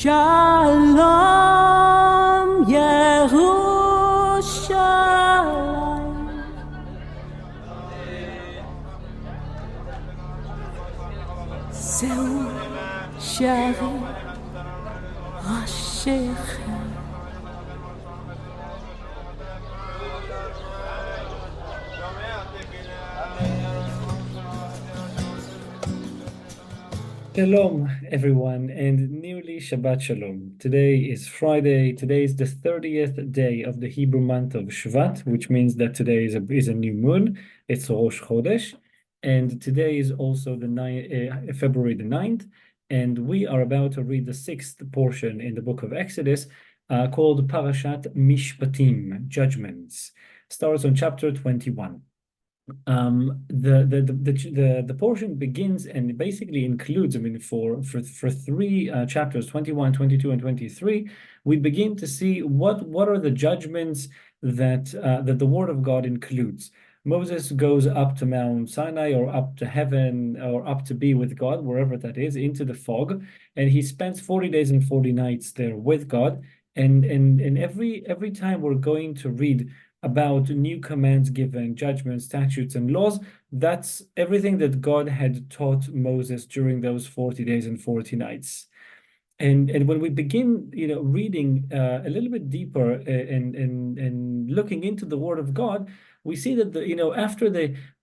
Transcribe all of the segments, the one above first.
Shalom Yerushalayim. Zeu shari Rashechem. Shalom, everyone, and newly Shabbat Shalom. Today is Friday. Today is the 30th day of the Hebrew month of Shvat, which means that today is a new moon. It's Rosh Chodesh, and today is also the February the 9th, and we are about to read the sixth portion in the book of Exodus, called Parashat Mishpatim, Judgments. Starts on chapter 21. The portion begins and basically includes, I mean, for three chapters, 21, 22, and 23, we begin to see what are the judgments that that the Word of God includes. Moses goes up to Mount Sinai or up to heaven or up to be with God, wherever that is, into the fog, and he spends 40 days and 40 nights there with God. And every time we're going to read about new commands given, judgments, statutes, and laws. That's everything that God had taught Moses during those 40 days and 40 nights. And when we begin, reading a little bit deeper and looking into the Word of God, we see that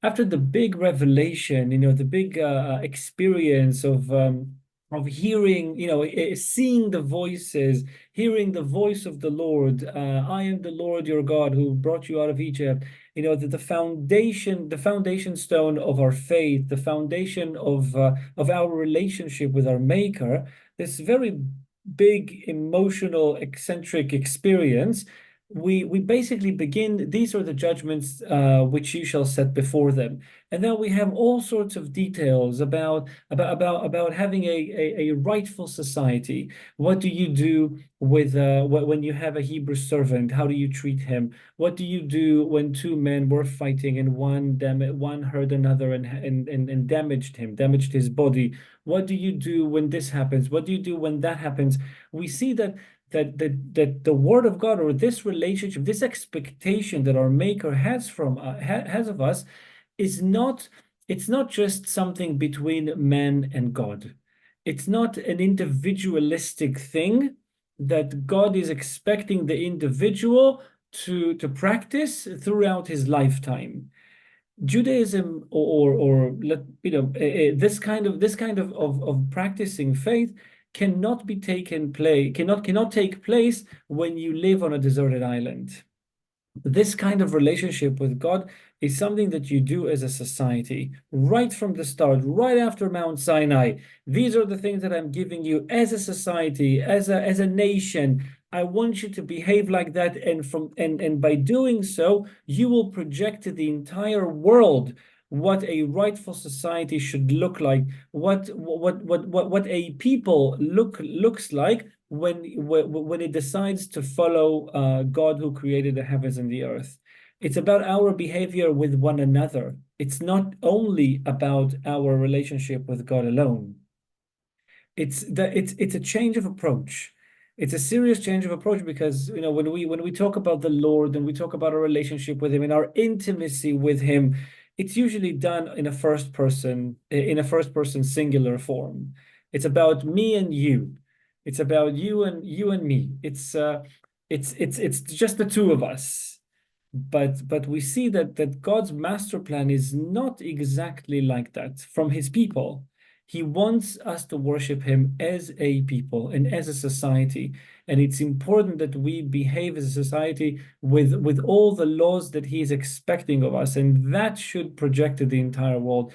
after the big revelation, the big experience of hearing, seeing the voices, hearing the voice of the Lord. I am the Lord your God who brought you out of Egypt. The foundation stone of our faith, the foundation of our relationship with our Maker. This very big, emotional, eccentric experience. We basically begin. These are the judgments which you shall set before them. And now we have all sorts of details about having a rightful society. What do you do with when you have a Hebrew servant? How do you treat him? What do you do when two men were fighting and one hurt another and damaged his body? What do you do when this happens? What do you do when that happens? We see that the Word of God, or this relationship, this expectation that our Maker has of us, it's not just something between man and God. It's not an individualistic thing that God is expecting the individual to practice throughout his lifetime. Judaism, this kind of practicing faith cannot take place when you live on a deserted island. This kind of relationship with God is something that you do as a society right from the start, right after Mount Sinai. These are the things that I'm giving you as a society, as a nation. I want you to behave like that, and by doing so, you will project to the entire world what a rightful society should look like, what a people looks like when it decides to follow God who created the heavens and the earth. It's about our behavior with one another. It's not only about our relationship with God alone. It's a change of approach. It's a serious change of approach because when we talk about the Lord and we talk about our relationship with Him and our intimacy with Him, it's usually done in a first person singular form. It's about me and you. It's about you and me. It's just the two of us. But we see that God's master plan is not exactly like that from His people. He wants us to worship Him as a people and as a society. And it's important that we behave as a society with all the laws that He is expecting of us. And that should project to the entire world.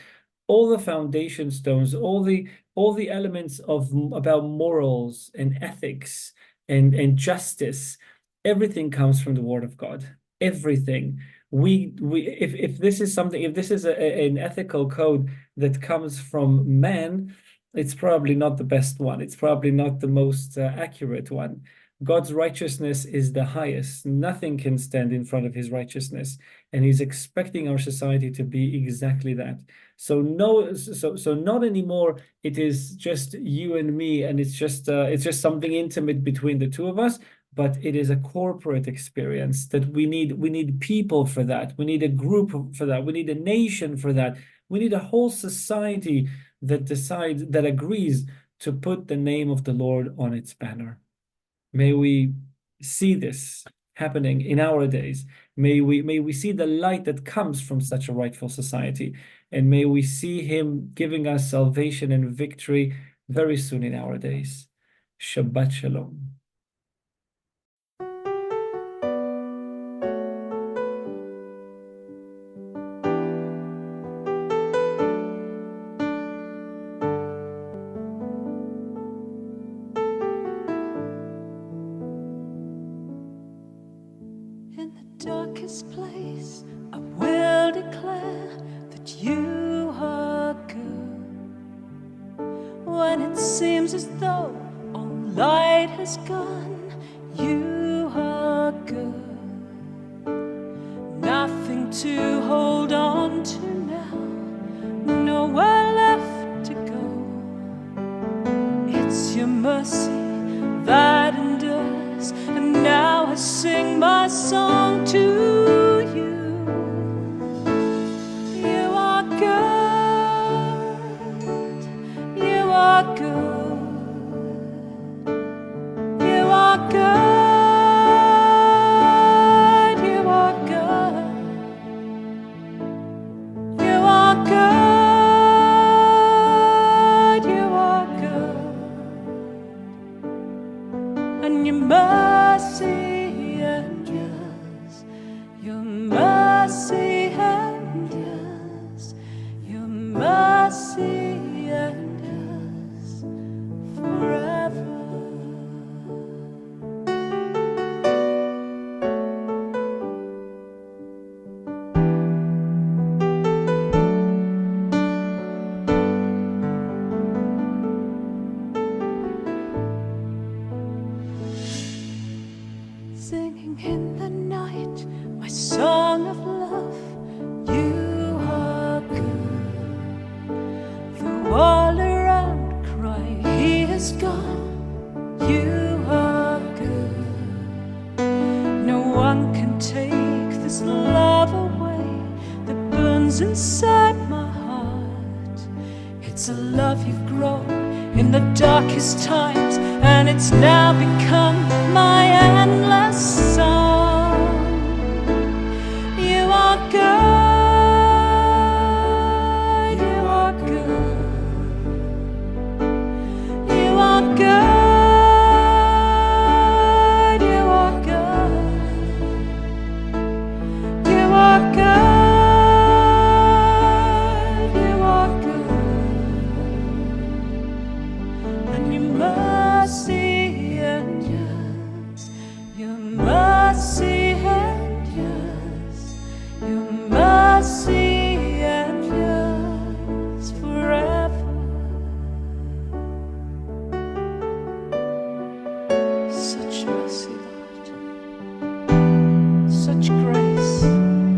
All the foundation stones, all the elements about morals and ethics and justice, everything comes from the Word of God. Everything. If this is an ethical code that comes from man, it's probably not the best one. It's probably not the most accurate one. God's righteousness is the highest. Nothing can stand in front of his righteousness. And he's expecting our society to be exactly that. So not anymore it is just you and me, and it's just something intimate between the two of us, but it is a corporate experience that we need people for that. We need a group for that. We need a nation for that. We need a whole society that agrees to put the name of the Lord on its banner. May we see this happening in our days. May we see the light that comes from such a rightful society, and may we see him giving us salvation and victory very soon in our days. Shabbat Shalom. Darkest place, I will declare that you are good. When it seems as though all light has gone, you are good. Nothing to hold on to now, nowhere left to go. It's your mercy that endures, and now I sing my song to you. You are good. You are good. You are good. You are good. You are good. You are good. And your mercy endures. Your mercy endures. Your mercy endures forever. Singing in the night my song of love, you are good. Though all around cry he is gone, you are good. No one can take this love away that burns inside my heart. It's a love you've grown in the darkest times, and it's now become my endless song. You are good. You are good. You are good. You are good. You are good. You are good. And your mercy endures. Your mercy endures. Your mercy endures forever. Such mercy, Lord. Such grace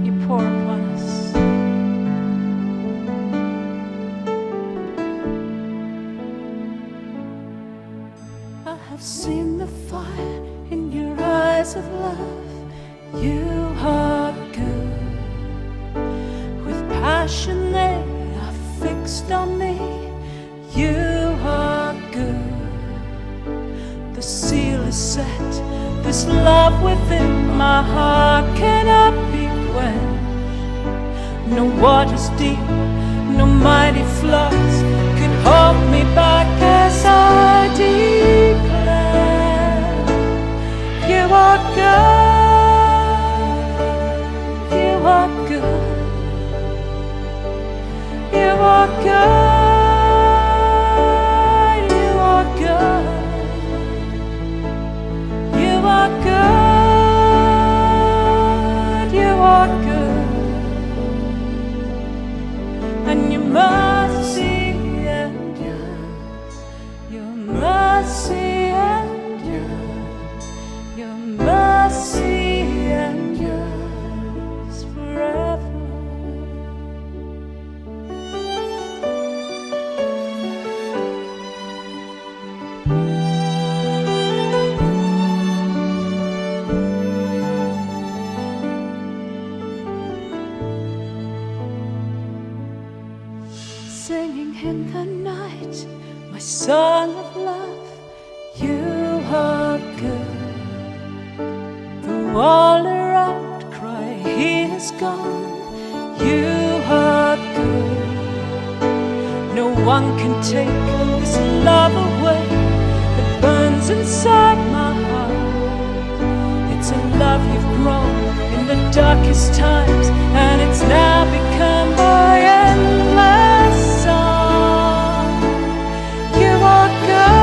you pour upon us. I have seen the fire in your eyes of love. You are good. With passion they are fixed on me. You are good. The seal is set. This love within my heart cannot be quenched. No waters deep, no mighty floods can hold me back as I declare. You are good. You are good. You are good. You are good. You are good. You are good. And your mercy endures. Your mercy endures. singing in the night my song of love. You are good. Though all around cry, he is gone. You are good. No one can take this love away that burns inside my heart. It's a love you've grown in the darkest times, and it's now become my endless song. You are good.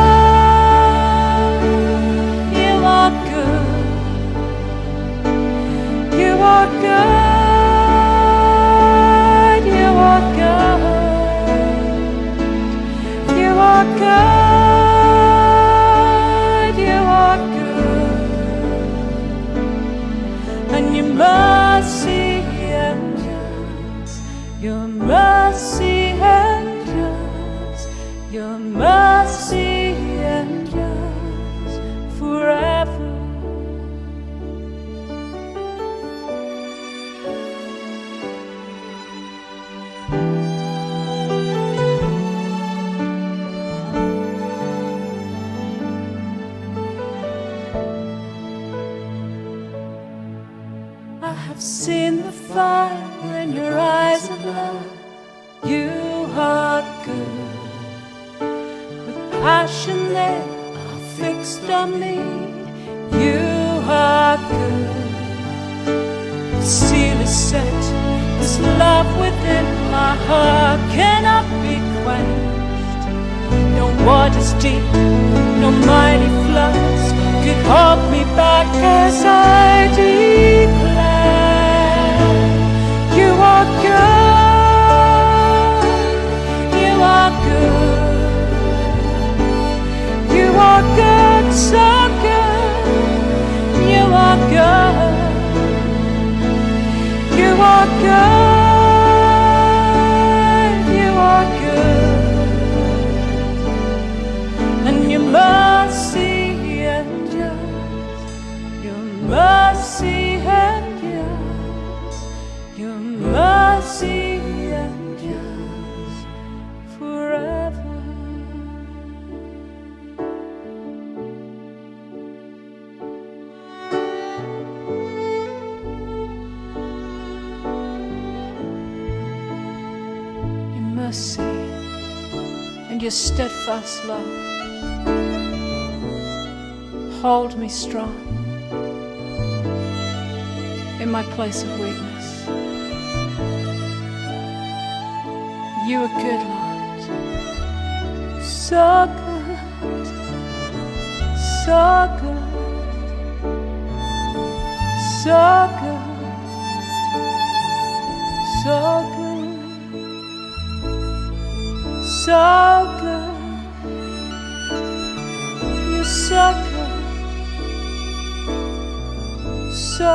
You are good. You are good. You are good. You are good. You are good. And your mercy endures. Your mercy endures. Your mercy endures forever. I have seen the fire in your eyes of love. You are good. With passion they are fixed on me. You are good. The seal is set. This love within my heart cannot be quenched. No waters deep, no mighty floods could hold me back as I declare. You are good. You are good. You are good, so good. You are good. You are good. You are good. And your mercy endures. Your mercy endures. Your mercy endures forever. Your mercy and your steadfast love hold me strong in my place of weakness. You are good, Lord. So good. So good. So good. So good. So good. You're so good. So